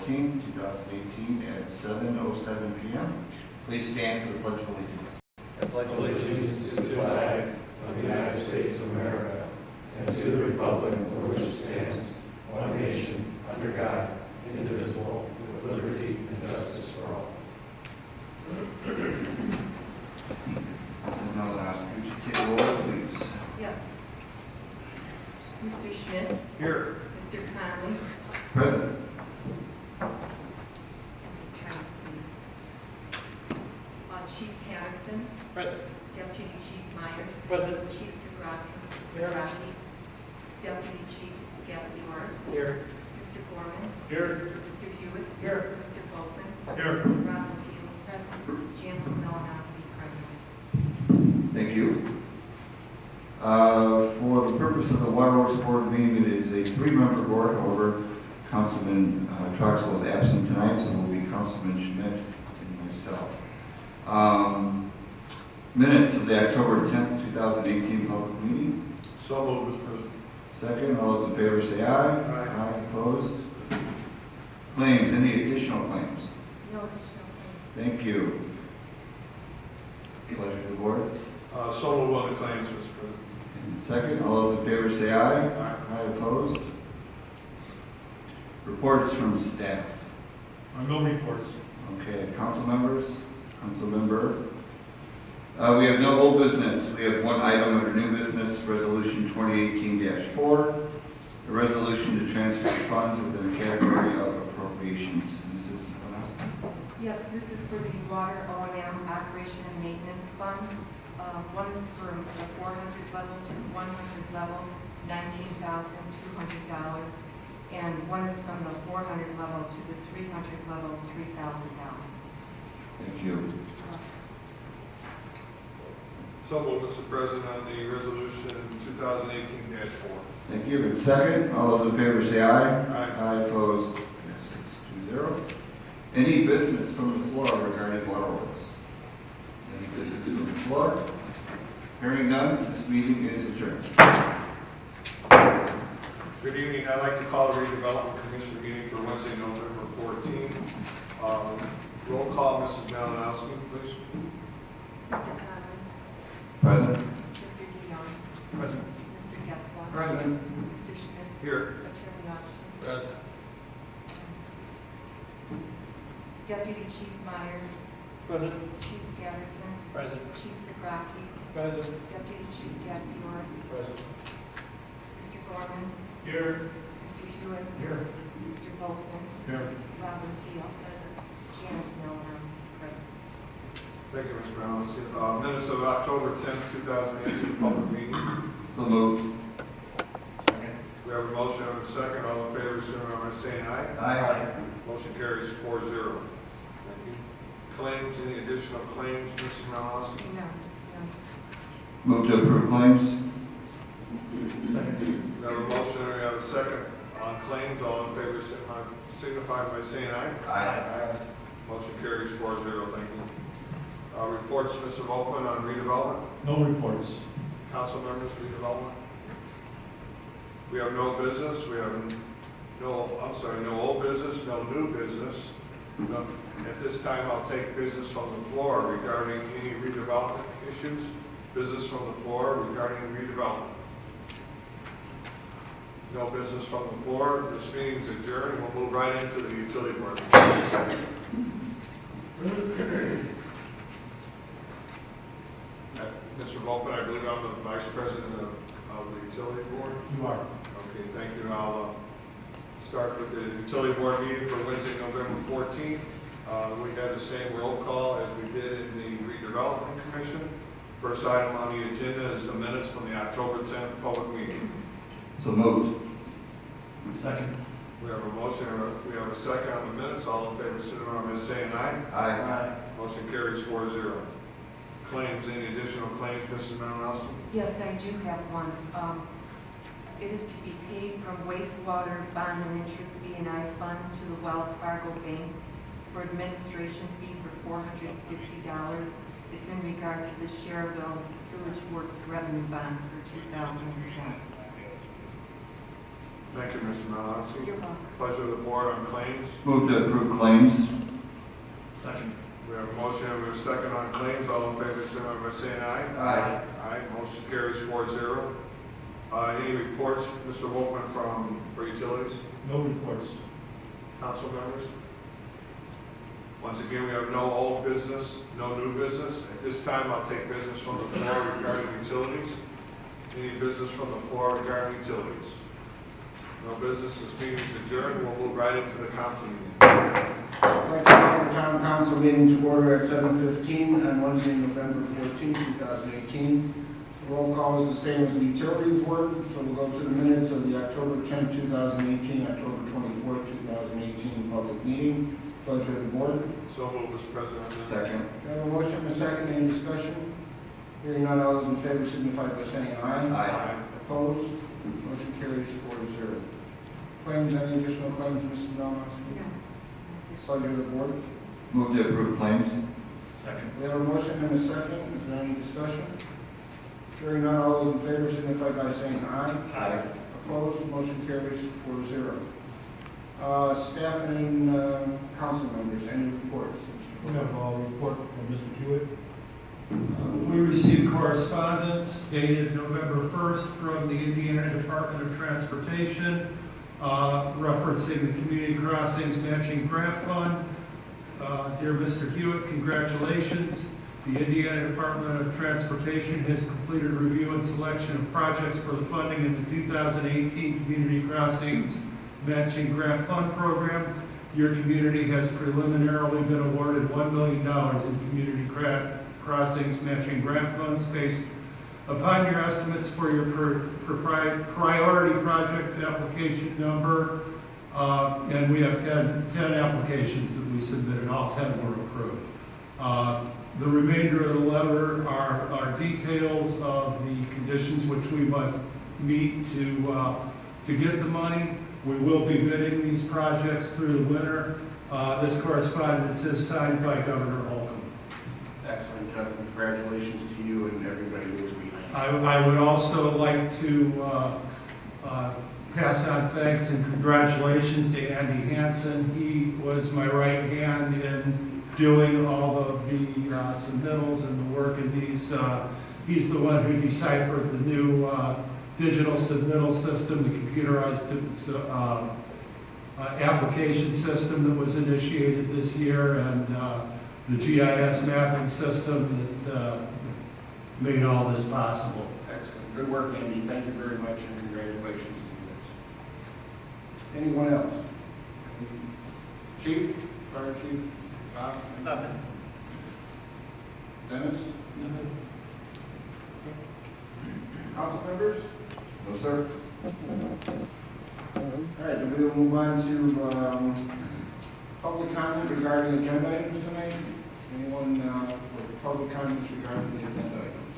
14, 2018 at 7:07 p.m. Please stand for the Pledge of Allegiance. I pledge allegiance to the flag of the United States of America and to the republic for which it stands, one nation, under God, indivisible, with liberty and justice for all. Mrs. Malinowski, would you take the roll, please? Yes. Mr. Schmidt? Here. Mr. Conley? Present. I'm just trying to see. Chief Patterson? Present. Deputy Chief Myers? Present. Chief Here. Zagraffi? Deputy Chief Gassior? Here. Mr. Gorman? Here. Mr. Hewitt? Here. Mr. Volkman? Here. Robin Teal? Present. Janice Malinowski? Present. Thank you. For the purpose of the Waterworks Board meeting, it is a three-member board. However, Councilman Troxel is absent tonight, so it will be Councilman Schmidt and myself. Minutes of the October 10th, 2018 public meeting. So moved, Mr. President. Second, all those in favor say aye. Aye. Opposed? Claims, any additional claims? No additional things. Thank you. Pleasure of the board. So moved on the claims, Mr. President. And second, all those in favor say aye. Aye. Opposed? Reports from staff. No reports. Okay, council members, council member. We have no old business. We have one item under new business, resolution 2018-4, a resolution to transfer funds within the category of appropriations. Mrs. Malinowski. Yes, this is for the Water O&M Operation and Maintenance Fund. One is from the 400 level to 100 level, $19,200. And one is from the 400 level to the 300 level, $3,000. Thank you. So moved, Mr. President, on the resolution 2018-4. Thank you. And second, all those in favor say aye. Aye. Opposed? Passes 2-0. Any business from the floor regarding waterworks? Any business from the floor? Hearing none, this meeting is adjourned. Good evening. I'd like to call the redevelopment commission meeting for Wednesday, November 14th. Roll call, Mrs. Malinowski, please. Mr. Conley? Present. Mr. DeYoung? Present. Mr. Getzlaw? Present. Mr. Schmidt? Here. Attorney Washington? Present. Deputy Chief Myers? Present. Chief Patterson? Present. Chief Zagraffi? Present. Deputy Chief Gassior? Present. Mr. Gorman? Here. Mr. Hewitt? Here. Mr. Volkman? Here. Robin Teal? Present. Janice Malinowski? Present. Thank you, Mr. Malinowski. Minutes of October 10th, 2018 public meeting. So moved. Second. We have a motion and a second. All in favor, signify by saying aye. Aye. Motion carries 4-0. Thank you. Claims, any additional claims, Mrs. Malinowski? No. Move to approve claims. Second. We have a motion and we have a second on claims. All in favor, signify by saying aye. Aye. Motion carries 4-0. Thank you. Reports, Mr. Volkman, on redevelopment. No reports. Council members, redevelopment. We have no business. We have no old business, no new business. No. At this time, I'll take business from the floor regarding any redevelopment issues. Business from the floor regarding redevelopment. No business from the floor. This meeting is adjourned. We'll move right into the utility board. Mr. Volkman, I believe I'm the vice president of the utility board. You are. Okay, thank you. I'll start with the utility board meeting for Wednesday, November 14th. We had the same roll call as we did in the redevelopment commission. First item on the agenda is the minutes from the October 10th public meeting. So moved. Second. We have a motion, we have a second on the minutes. All in favor, signify by saying aye. Aye. Motion carries 4-0. Claims, any additional claims, Mrs. Malinowski? Yes, I do have one. It is to be paid from wastewater bond and interest B&I fund to the Wells Fargo Bank for administration fee for $450. It's in regard to the Schererville Sewage Works revenue bonds for 2010. Thank you, Mr. Malinowski. You're welcome. Pleasure of the board on claims. Move to approve claims. Second. We have a motion and we have a second on claims. All in favor, signify by saying aye. Aye. Aye, motion carries 4-0. Any reports, Mr. Wolfman, for utilities? No reports. Council members? Once again, we have no old business, no new business. At this time, I'll take business from the floor regarding utilities. Any business from the floor regarding utilities? No business, this meeting is adjourned. We'll move right into the council meeting. I'd like to call the town council meeting to order at 7:15 on Wednesday, November 14, 2018. The roll call is the same as the utility board, so we'll go to the minutes of the October 10, 2018, October 24, 2018 public meeting. Pleasure of the board. So moved, Mr. President. Second. We have a motion and a second. Any discussion? Hearing none, all those in favor signify by saying aye. Aye. Opposed? Motion carries 4-0. Claims, any additional claims, Mrs. Malinowski? No. Pleasure of the board. Move to approve claims. Second. We have a motion and a second. Is there any discussion? Hearing none, all those in favor signify by saying aye. Aye. Opposed, motion carries 4-0. Staff and council members, any reports? We have a report from Mr. Hewitt. We received correspondence dated November 1st from the Indiana Department of Transportation referencing the Community Crossings Matching Grant Fund. Dear Mr. Hewitt, congratulations. The Indiana Department of Transportation has completed review and selection of projects for the funding in the 2018 Community Crossings Matching Grant Fund Program. Your community has preliminarily been awarded $1 million in Community Crossings Matching Grant Funds based upon your estimates for your priority project application number. And we have 10 applications that we submitted. All 10 were approved. The remainder of the letter are details of the conditions which we must meet to get the money. We will be bidding these projects through the winter. This correspondence is signed by Governor Holcomb. Excellent, Jeff, and congratulations to you and everybody who was behind you. I would also like to pass on thanks and congratulations to Andy Hansen. He was my right hand in doing all of the submittals and the work in these. He's the one who deciphered the new digital submittal system, the computerized application system that was initiated this year, and the GIS mapping system that made all this possible. Excellent. Good work, Andy. Thank you very much, and congratulations to you. Anyone else? Chief? Fire Chief? Bob? Nothing. Dennis? Nothing. Council members? No, sir. All right, then we will move on to public comment regarding agenda items tonight. Anyone with public comments regarding the agenda items?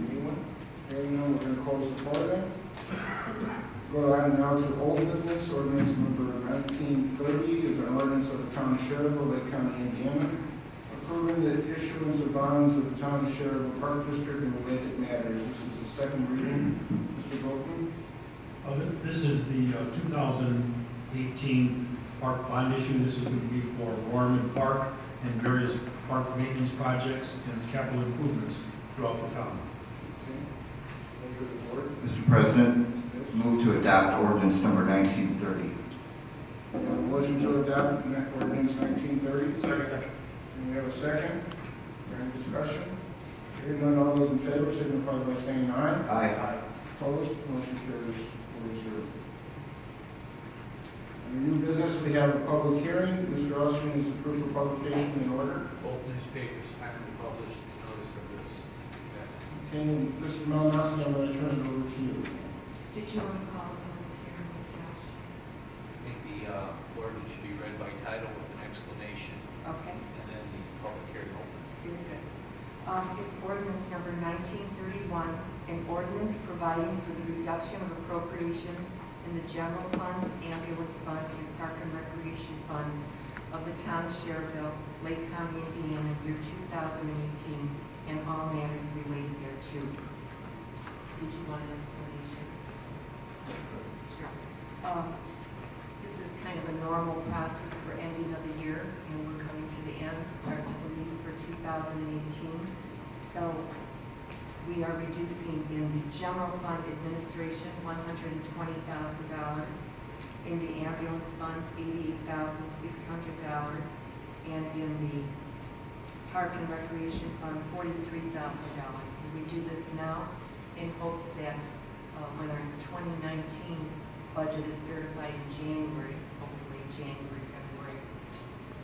Anyone? Hearing none, we're going to close the floor then. Go on now to old business. Ordinance number 1930 is an ordinance of the town of Schererville, Lake County, Indiana, approving the issuance of bonds of the town of Schererville Park District and related matters. This is the second reading. Mr. Goldman? This is the 2018 park bond issue. This is going to be for Gorman Park and various park maintenance projects and capital improvements throughout the town. Okay. Pleasure of the board. Mr. President, Yes. move to adopt ordinance number 1930. We have a motion to adopt ordinance 1930. Second. And we have a second. Any discussion? Hearing none, all those in favor signify by saying aye. Aye. Opposed? Motion carries 4-0. Under new business, we have a public hearing. Mr. Austin is approved for publication in order. Both newspapers timely published the notice of this event. Okay, Mrs. Malinowski, I'm going to turn it over to you. Did you want to call the public hearing, Ms. Nash? I think the ordinance should be read by title with an explanation, Okay, and then the public hearing open. very good. It's ordinance number 1931, an ordinance providing for the reduction of appropriations in the general fund, ambulance fund, and park and recreation fund of the town of Schererville, Lake County, Indiana, year 2018, and all matters related thereto. Did you want an explanation? This is kind of a normal process for ending of the year, and we're coming to the end, hard to believe, for 2018. So we are reducing in the general fund administration $120,000, in the ambulance fund $88,600, and in the park and recreation fund $43,000. And we do this now in hopes that when our 2019 budget is certified in January, hopefully January, February,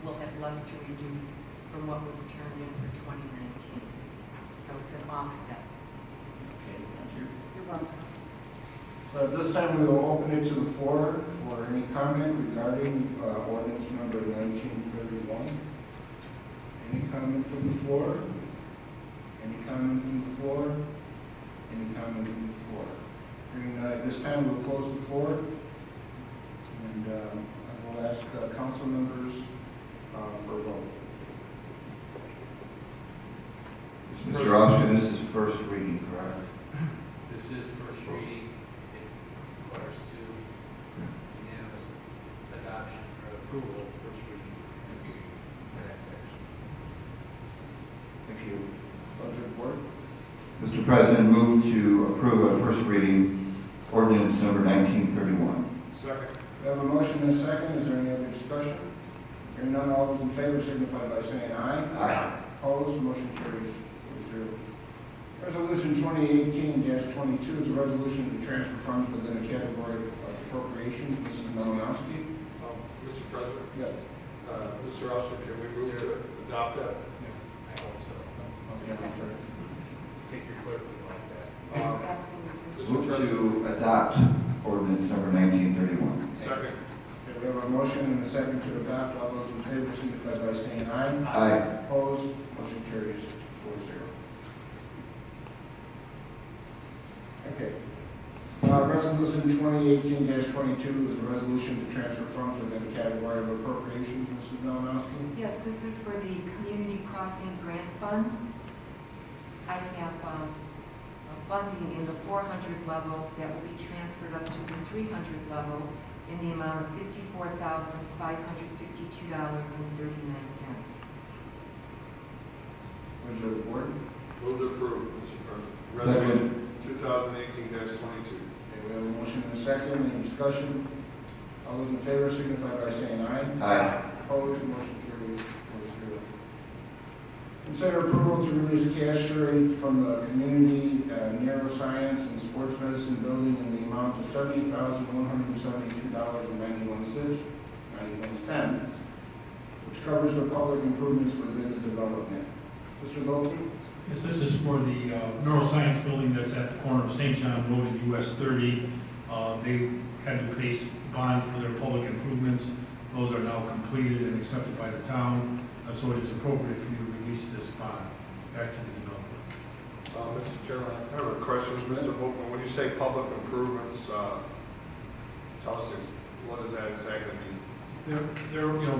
we'll have less to reduce from what was turned in for 2019. So it's an offset. Okay, thank you. You're welcome. So at this time, we will open it to the floor for any comment regarding ordinance number 1931. Any comment from the floor? Any comment from the floor? Any comment from the floor? Hearing none, at this time, we'll close the floor. And I will ask council members for a vote. Mr. Austin, this is first reading, correct? This is first reading. It requires unanimous adoption or approval, first reading. That's the next section. Thank you. Budget board? Mr. President, move to approve a first reading ordinance number 1931. Second. We have a motion and a second. Is there any other discussion? Hearing none, all those in favor signify by saying aye. Aye. Opposed, motion carries 4-0. Resolution 2018-22 is a resolution to transfer funds within a category of appropriations. Mrs. Malinowski? Mr. President, Yes. Mr. Austin, can we move to adopt that? I hope so. Okay, I'm sorry. Take your clerk would like that. Absolutely. Mr. Move President. to adopt ordinance number 1931. Second. Okay, we have a motion and a second to adopt. All those in favor signify by saying aye. Aye. Opposed, motion carries 4-0. Okay. Resolution 2018-22 is a resolution to transfer funds within the category of appropriations. Mrs. Malinowski? Yes, this is for the Community Crossing Grant Fund. I have funding in the 400 level that will be transferred up to the 300 level in the amount of $54,552.39. Pleasure of the board. Move to approve, Mr. President. Second. Resolution 2018-22. Okay, we have a motion and a second. Any discussion? All those in favor signify by saying aye. Aye. Opposed, motion carries 4-0. Consider approval to release cash rate from the Community Neuroscience and Sports Medicine Building in the amount of $70,172.91, which covers the public improvements within the development. Mr. Logan? Yes, this is for the neuroscience building that's at the corner of St. John Road and US 30. They had to pay bonds for their public improvements. Those are now completed and accepted by the town, so it is appropriate for you to release this bond back to the developer. Mr. Chairman, I have a question, Mr. Volkman. When you say public improvements, tell us what does that exactly mean?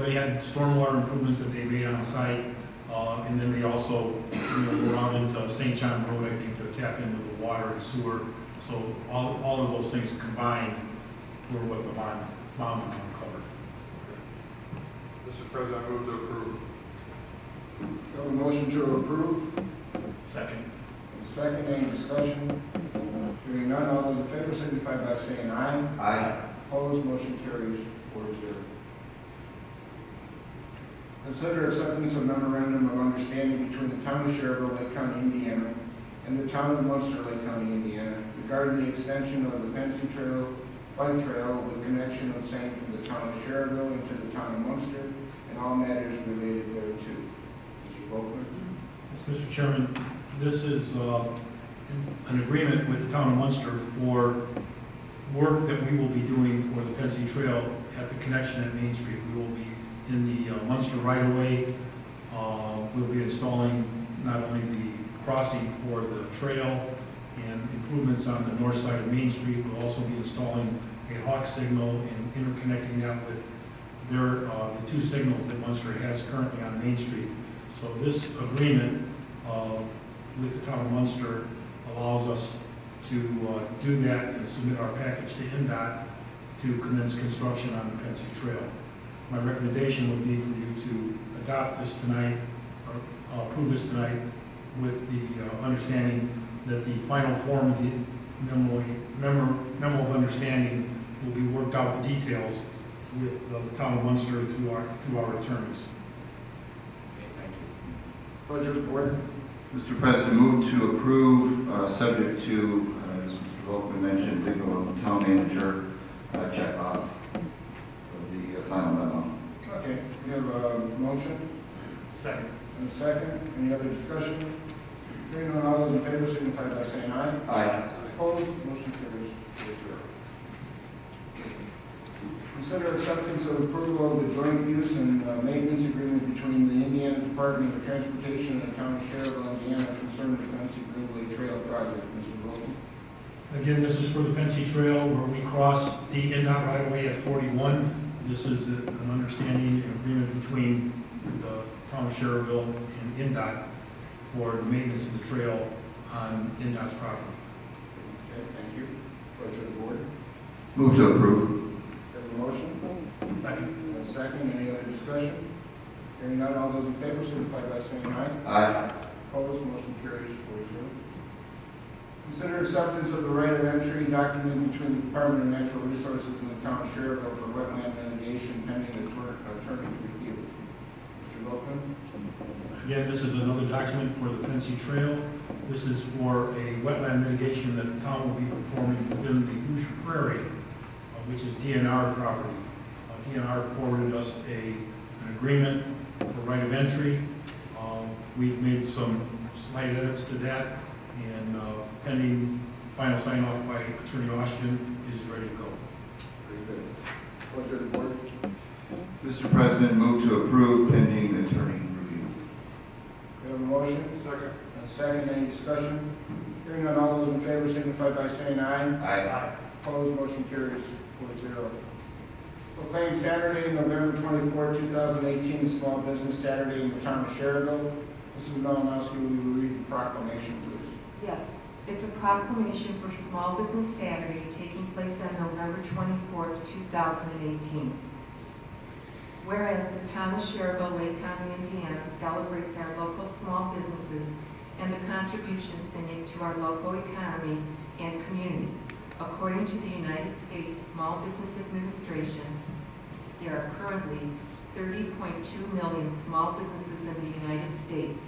They had stormwater improvements that they made on site, and then they also, go out into St. John Road, I think, to tap into the water and sewer. So all of those things combined were what the bond amount covered. Mr. President, I move to approve. We have a motion to approve. Second. And second, any discussion? Hearing none, all those in favor signify by saying aye. Aye. Opposed, motion carries 4-0. Consider acceptance of memorandum of understanding between the town of Schererville, Lake County, Indiana, and the town of Munster, Lake County, Indiana, regarding the extension of the Pensy Trail, bike trail with connection of same from the town of Schererville into the town of Munster, and all matters related thereto. Mr. Volkman? Yes, Mr. Chairman, this is an agreement with the town of Munster for work that we will be doing for the Pensy Trail at the connection at Main Street. We will be in the Munster right-of-way. We'll be installing not only the crossing for the trail and improvements on the north side of Main Street, we'll also be installing a hawk signal and interconnecting that with the two signals that Munster has currently on Main Street. So this agreement with the town of Munster allows us to do that and submit our package to NDOT to commence construction on the Pensy Trail. My recommendation would be for you to adopt this tonight, or approve this tonight, with the understanding that the final form of the memo of understanding will be worked out the details with the town of Munster through our attorneys. Okay, thank you. Pleasure of the board. Mr. President, move to approve, subject to, as Mr. Volkman mentioned, legal town manager check off of the final memo. Okay, we have a motion Second. and a second. Any other discussion? Hearing none, all those in favor signify by saying aye. Aye. Opposed, motion carries 4-0. Consider acceptance of approval of the joint use and maintenance agreement between the Indiana Department of Transportation and the Town of Schererville, Indiana concerning the Pensy Greenway Trail project. Mr. Wilson. Again, this is for the Pensy Trail where we cross the INDOT right away at 41. This is an understanding and agreement between the town of Schererville and INDOT for the maintenance of the trail on INDOT's property. Okay, thank you. Pleasure of the board. Move to approve. Have a motion Second. and a second. Any other discussion? Hearing none, all those in favor signify by saying aye. Aye. Opposed, motion carries 4-0. Consider acceptance of the right of entry document between the Department of Natural Resources and the Town of Schererville for wetland mitigation pending attorney's review. Mr. Volkman? Again, this is another document for the Pensy Trail. This is for a wetland mitigation that the town will be performing within the Hoosier Prairie, which is DNR property. DNR forwarded us an agreement for right of entry. We've made some slight edits to that, and pending final sign-off by Attorney Austin is ready to go. Very good. Pleasure of the board. Mr. President, move to approve pending attorney review. We have a motion Second. and a second. Any discussion? Hearing none, all those in favor signify by saying aye. Aye. Opposed, motion carries 4-0. Proclaim Saturday, November 24, 2018, Small Business Saturday in the town of Schererville. Mrs. Malinowski, will you read the proclamation, please? Yes, it's a proclamation for Small Business Saturday taking place on November 24th, 2018. Whereas the town of Schererville, Lake County, Indiana celebrates our local small businesses and the contributions they make to our local economy and community. According to the United States Small Business Administration, there are currently 30.2 million small businesses in the United States.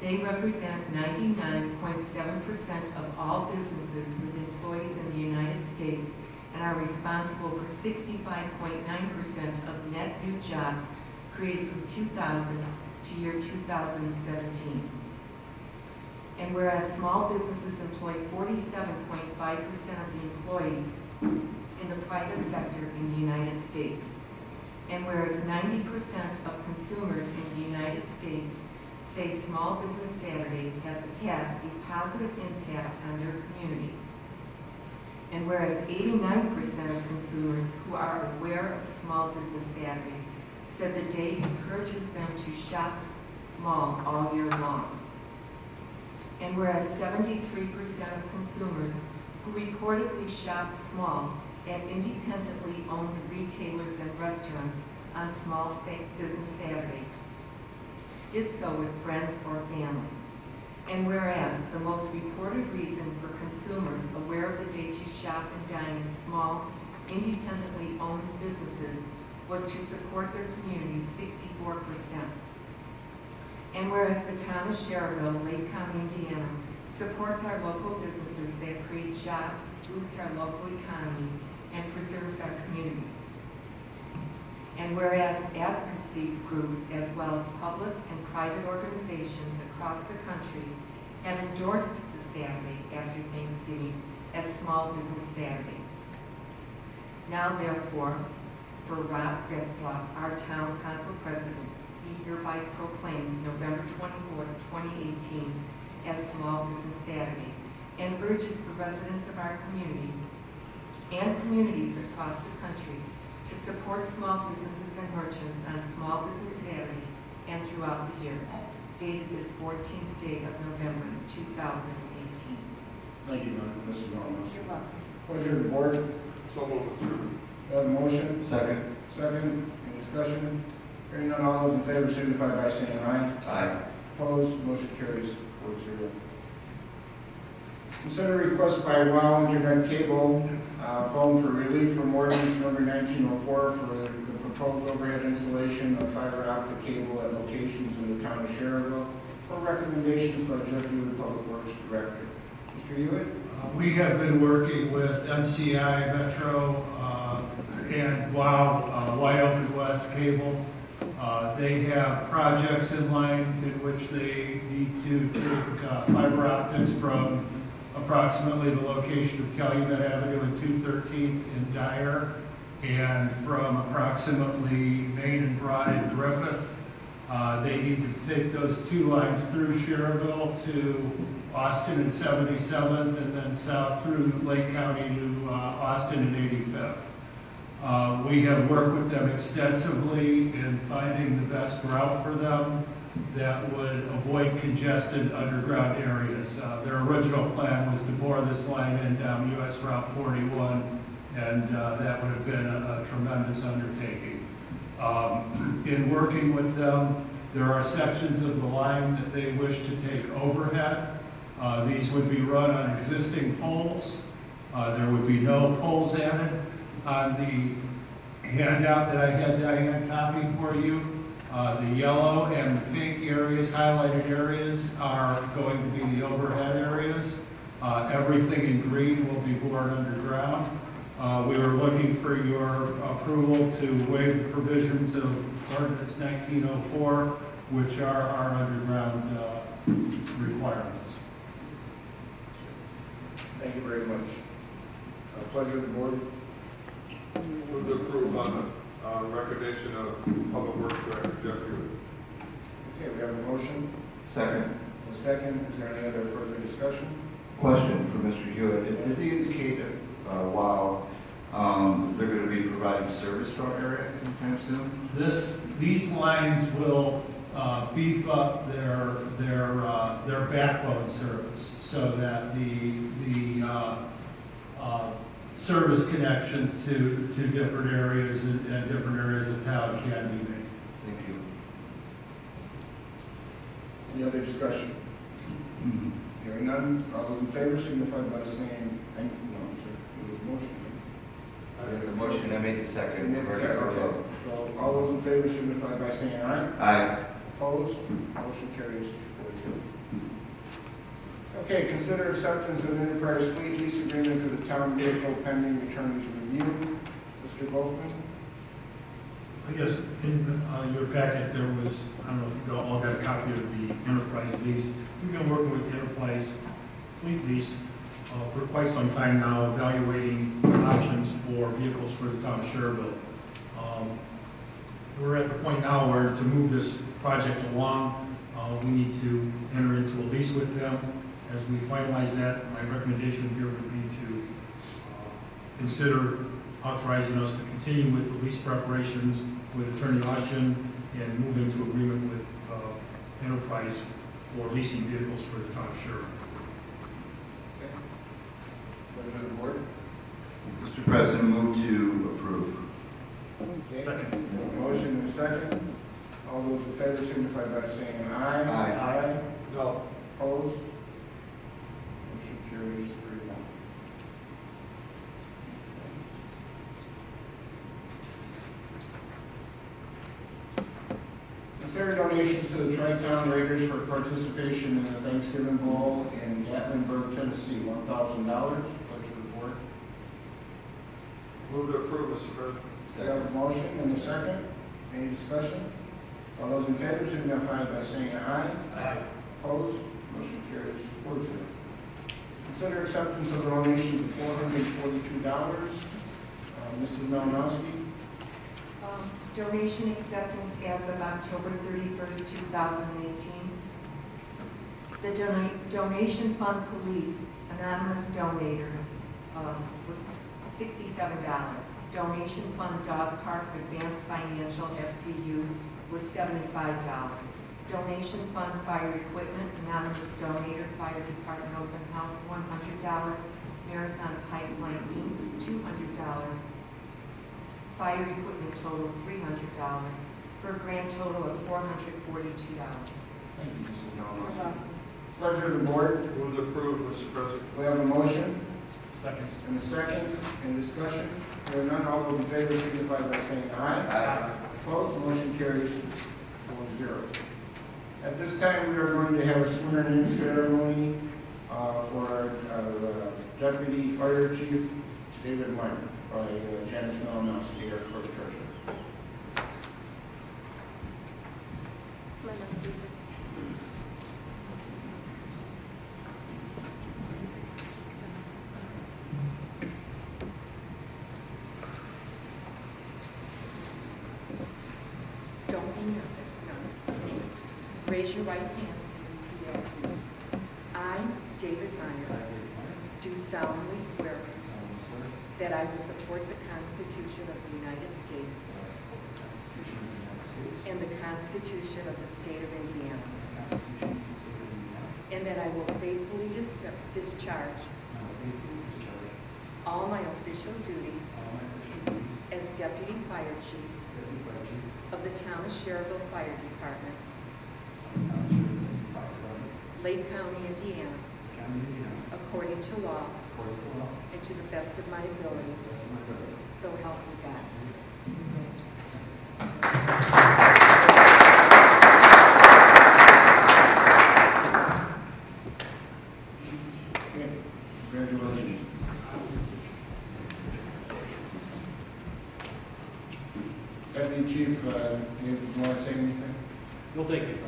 They represent 99.7% of all businesses with employees in the United States and are responsible for 65.9% of net new jobs created from 2000 to year 2017. And whereas small businesses employ 47.5% of the employees in the private sector in the United States, and whereas 90% of consumers in the United States say Small Business Saturday has had a positive impact on their community, and whereas 89% of consumers who are aware of Small Business Saturday said the day encourages them to shop small all year long, and whereas 73% of consumers who reportedly shop small at independently owned retailers and restaurants on Small Business Saturday did so with friends or family. And whereas the most reported reason for consumers aware of the day to shop and dine in small, independently owned businesses was to support their communities, 64%. And whereas the town of Schererville, Lake County, Indiana, supports our local businesses that create jobs, boost our local economy, and preserves our communities. And whereas advocacy groups as well as public and private organizations across the country have endorsed the Saturday after Thanksgiving as Small Business Saturday. Now therefore, for Rob Getzlaff, our town council president, he hereby proclaims November 24th, 2018 as Small Business Saturday and urges the residents of our community and communities across the country to support small businesses and merchants on Small Business Saturday and throughout the year, dated this 14th day of November 2018. Thank you, Mrs. Malinowski. You're welcome. Pleasure of the board. So moved, Mr. Chairman. Have a motion? Second. Second. Any discussion? Hearing none, all those in favor signify by saying aye. Aye. Opposed, motion carries 4-0. Consider request by WOW Internet Cable phone for relief from ordinance number 1904 for the proposed overhead installation of fiber optic cable at locations in the town of Schererville for recommendations by Jeff Hewitt, Public Works Director. Mr. Hewitt? We have been working with MCI, Metro, and WOW, Wide Open West Cable. They have projects in line in which they need to take fiber optics from approximately the location of Calumet Avenue and 213th in Dyer, and from approximately Main and Broad in Griffith. They need to take those two lines through Schererville to Austin and 77th, and then south through Lake County to Austin and 85th. We have worked with them extensively in finding the best route for them that would avoid congested underground areas. Their original plan was to bore this line in down US Route 41, and that would have been a tremendous undertaking. In working with them, there are sections of the line that they wish to take overhead. These would be run on existing poles. There would be no poles added. On the handout that I had Diane copy for you, the yellow and the pink areas, highlighted areas, are going to be the overhead areas. Everything in green will be bored underground. We were looking for your approval to waive the provisions of Ordinance 1904, which are our underground requirements. Thank you very much. Pleasure of the board. Move to approve on the recommendation of Public Works Director Jeff Hewitt. Okay, we have a motion. Second. A second. Is there any other further discussion? Question for Mr. Hewitt. Did he indicate if WOW, they're going to be providing service to our area anytime soon? These lines will beef up their backbone service so that the service connections to different areas and different areas of town can be made. Thank you. Any other discussion? Hearing none, all those in favor signify by saying, motion. I have the motion, I made the second. You made the second, okay. So all those in favor signify by saying aye. Aye. Opposed? Motion carries 4-2. Okay, consider acceptance of enterprise fleet lease agreement for the town vehicle pending attorney's review. Mr. Volkman? I guess in your packet there was, I don't know if you all got a copy of the enterprise lease. We've been working with the enterprise fleet lease for quite some time now, evaluating options for vehicles for the town of Schererville. We're at the point now where to move this project along, we need to enter into a lease with them. As we finalize that, my recommendation here would be to consider authorizing us to continue with the lease preparations with Attorney Austin and move into agreement with Enterprise for leasing vehicles for the town of Schererville. Okay. Pleasure of the board. Mr. President, move to approve. Okay. Second. Motion and a second. All those in favor signify by saying aye. Aye. Aye. No. Opposed? Motion carries 3-1. Consider donations to the Tri-Town Raiders for participation in the Thanksgiving Bowl in Gatlinburg, Tennessee, $1,000. Pleasure of the board. Move to approve, Mr. President. We have a motion and a second. Any discussion? All those in favor signify by saying aye. Aye. Opposed? Motion carries 4-0. Consider acceptance of donations of $442. Mrs. Malinowski. Donation acceptance as of October 31st, 2018. The donation fund police anonymous donator was $67. Donation fund dog park advanced financial FCU was $75. Donation fund fire equipment anonymous donator fire department open house $100. Marathon Pipeline Inc. $200. fire equipment total of $300, for a grand total of $442. Thank you, Mrs. Alonso. Pleasure of the board. Move to approve, Mr. President. We have a motion Second. and a second. Any discussion? Hearing none, all those in favor signify by saying aye. Aye. Opposed, motion carries 4-0. At this time, we are going to have a swearing-in ceremony for our Deputy Fire Chief, David Meyer, by Janice Malinowski, our clerk treasurer. Don't be nervous, no, just kidding. Raise your right hand. I, David Meyer, do solemnly swear that I will support the Constitution of the United States and the Constitution of the State of Indiana, and that I will faithfully discharge all my official duties as Deputy Fire Chief of the Town of Schererville Fire Department, Lake County, Indiana, according to law and to the best of my ability. So help me God. Congratulations. Deputy Chief, you want to say anything? No, thank you.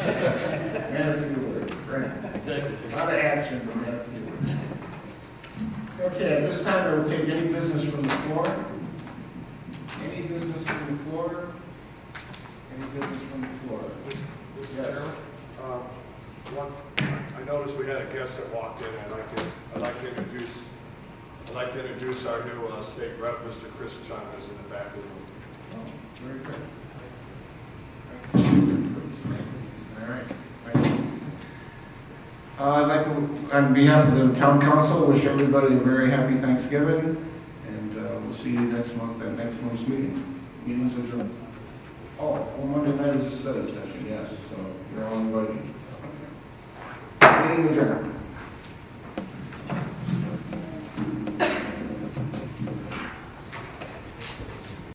Man, a few words. Right. Exactly, A lot of action, but man, a few words. Okay, at this time, I will take any business from the floor. Any business from the floor? Any business from the floor? Mr. Yes. Chairman, I noticed we had a guest that walked in, and I'd like to introduce our new state rep, Mr. Chris Chung, is in the back of the room. Oh, very good. All right. Thank you. I'd like to, on behalf of the town council, wish everybody a very happy Thanksgiving, and we'll see you next month at next month's meeting. Meeting's adjourned. Oh, well, Monday night is a study session, yes, so you're all invited. Meeting adjourned.